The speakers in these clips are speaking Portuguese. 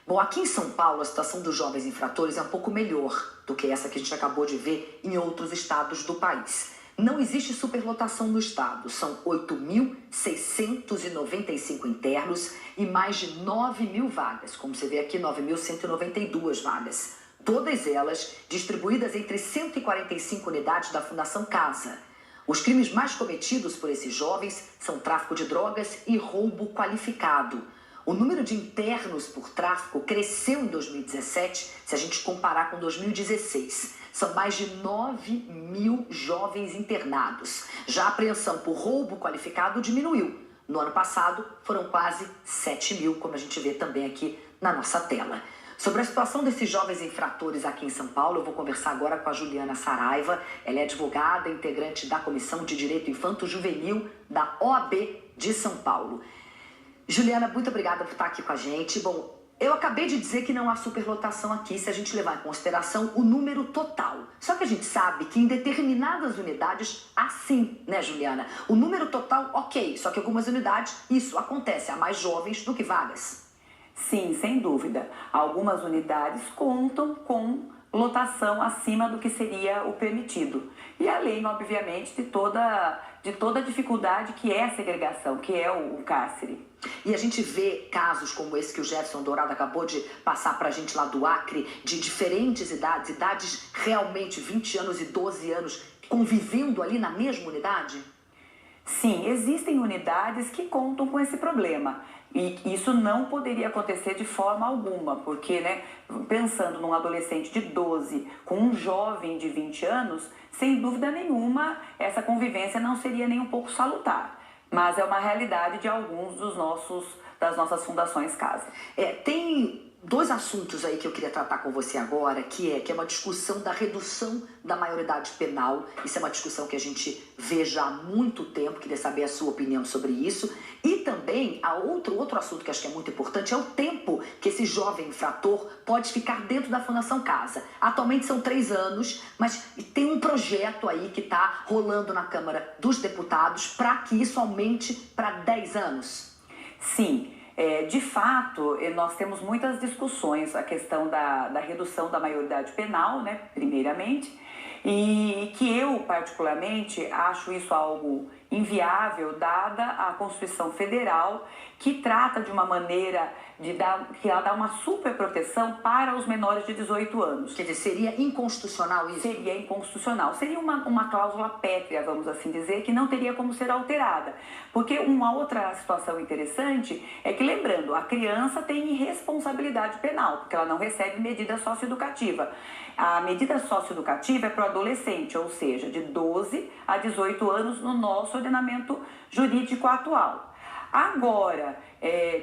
Bom, aqui em São Paulo, a situação dos jovens infratores é um pouco melhor do que essa que a gente acabou de ver em outros estados do país. Não existe superlotação no estado, são 8.695 internos e mais de 9.000 vagas, como você vê aqui, 9.192 vagas. Todas elas distribuídas entre 145 unidades da Fundação Casa. Os crimes mais cometidos por esses jovens são tráfico de drogas e roubo qualificado. O número de internos por tráfico cresceu em 2017, se a gente comparar com 2016. São mais de 9.000 jovens internados. Já a apreensão por roubo qualificado diminuiu. No ano passado, foram quase 7.000, como a gente vê também aqui na nossa tela. Sobre a situação desses jovens infratores aqui em São Paulo, eu vou conversar agora com a Juliana Saraiva. Ela é advogada, integrante da Comissão de Direito Infanto-Juvenil da OAB de São Paulo. Juliana, muito obrigada por estar aqui com a gente. Bom, eu acabei de dizer que não há superlotação aqui se a gente levar em consideração o número total. Só que a gente sabe que em determinadas unidades há sim, né, Juliana? O número total, ok, só que algumas unidades isso acontece, há mais jovens do que vagas. Sim, sem dúvida. Algumas unidades contam com lotação acima do que seria o permitido. E além, obviamente, de toda a dificuldade que é a segregação, que é o cárcere. E a gente vê casos como esse que o Jefferson Dourado acabou de passar pra gente lá do Acre, de diferentes idades realmente 20 anos e 12 anos, convivendo ali na mesma unidade? Sim, existem unidades que contam com esse problema. E isso não poderia acontecer de forma alguma, porque, né, pensando num adolescente de 12 com um jovem de 20 anos, sem dúvida nenhuma, essa convivência não seria nem um pouco salutar. Mas é uma realidade de alguns das nossas fundações casa. Tem dois assuntos aí que eu queria tratar com você agora, que é uma discussão da redução da maioridade penal. Isso é uma discussão que a gente vê já há muito tempo, queria saber a sua opinião sobre isso. E também, outro assunto que acho que é muito importante é o tempo que esse jovem infrator pode ficar dentro da Fundação Casa. Atualmente são 3 anos, mas tem um projeto aí que está rolando na Câmara dos Deputados para que isso aumente para 10 anos. Sim. De fato, nós temos muitas discussões, a questão da redução da maioridade penal, né, primeiramente, e que eu, particularmente, acho isso algo inviável, dada a Constituição Federal, que trata de uma maneira que ela dá uma superproteção para os menores de 18 anos. Quer dizer, seria inconstitucional isso? Seria inconstitucional. Seria uma cláusula pétrea, vamos assim dizer, que não teria como ser alterada. Porque uma outra situação interessante é que, lembrando, a criança tem responsabilidade penal, porque ela não recebe medida socioeducativa. A medida socioeducativa é para o adolescente, ou seja, de 12 a 18 anos no nosso ordenamento jurídico atual. Agora,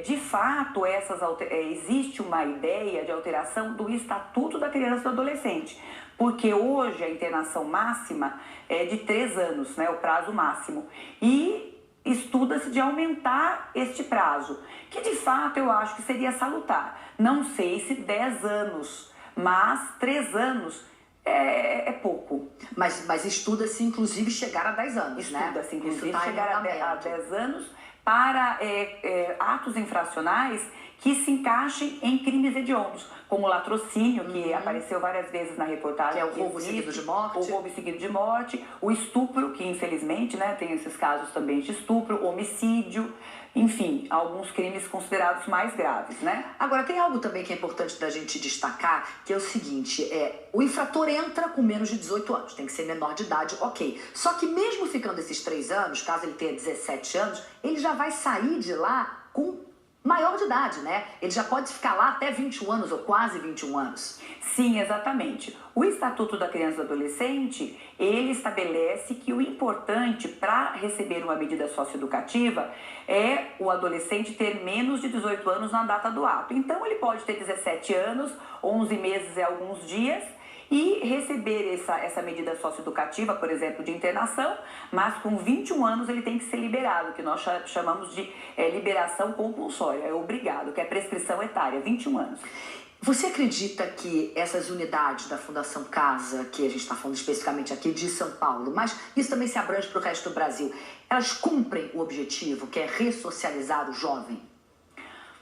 de fato, existe uma ideia de alteração do Estatuto da Criança e do Adolescente, porque hoje a internação máxima é de 3 anos, né, o prazo máximo, e estuda-se de aumentar este prazo, que de fato eu acho que seria salutar. Não sei se 10 anos, mas 3 anos é pouco. Mas estuda-se inclusive chegar a 10 anos, né? Estuda-se inclusive chegar a 10 anos para atos infracionais que se encaixem em crimes hediondos, como o latrocínio, que apareceu várias vezes na reportagem. Que é o roubo seguido de morte. O roubo seguido de morte, o estupro, que infelizmente, né, tem esses casos também de estupro, homicídio, enfim, alguns crimes considerados mais graves, né? Agora, tem algo também que é importante da gente destacar, que é o seguinte, o infrator entra com menos de 18 anos, tem que ser menor de idade, ok. Só que mesmo ficando esses 3 anos, caso ele tenha 17 anos, ele já vai sair de lá com maior de idade, né? Ele já pode ficar lá até 21 anos ou quase 21 anos. Sim, exatamente. O Estatuto da Criança e do Adolescente, ele estabelece que o importante para receber uma medida socioeducativa é o adolescente ter menos de 18 anos na data do ato. Então, ele pode ter 17 anos, 11 meses e alguns dias, e receber essa medida socioeducativa, por exemplo, de internação, mas com 21 anos ele tem que ser liberado, que nós chamamos de liberação compulsória, é obrigado, que é prescrição etária, 21 anos. Você acredita que essas unidades da Fundação Casa, que a gente está falando especificamente aqui de São Paulo, mas isso também se abrange para o resto do Brasil, elas cumprem o objetivo, que é ressocializar o jovem?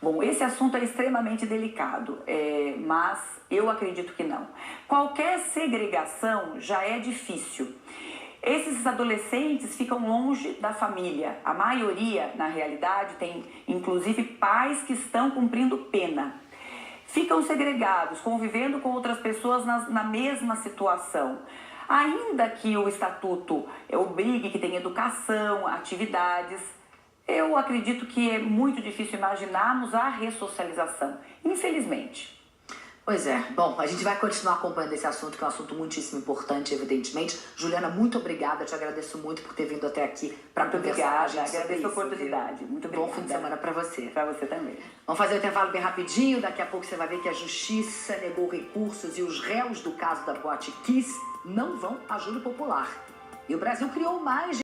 Bom, esse assunto é extremamente delicado, mas eu acredito que não. Qualquer segregação já é difícil. Esses adolescentes ficam longe da família. A maioria, na realidade, tem inclusive pais que estão cumprindo pena. Ficam segregados, convivendo com outras pessoas na mesma situação. Ainda que o estatuto obrigue que tenha educação, atividades, eu acredito que é muito difícil imaginarmos a ressocialização, infelizmente. Pois é. Bom, a gente vai continuar acompanhando esse assunto, que é um assunto muitíssimo importante, evidentemente. Juliana, muito obrigada. Te agradeço muito por ter vindo até aqui para conversar. Agradeço a oportunidade. Muito obrigada. Bom fim de semana para você. Para você também. Vamos fazer o intervalo bem rapidinho. Daqui a pouco você vai ver que a Justiça negou recursos e os réus do caso da Boate Kiss não vão a júri popular. E o Brasil criou mais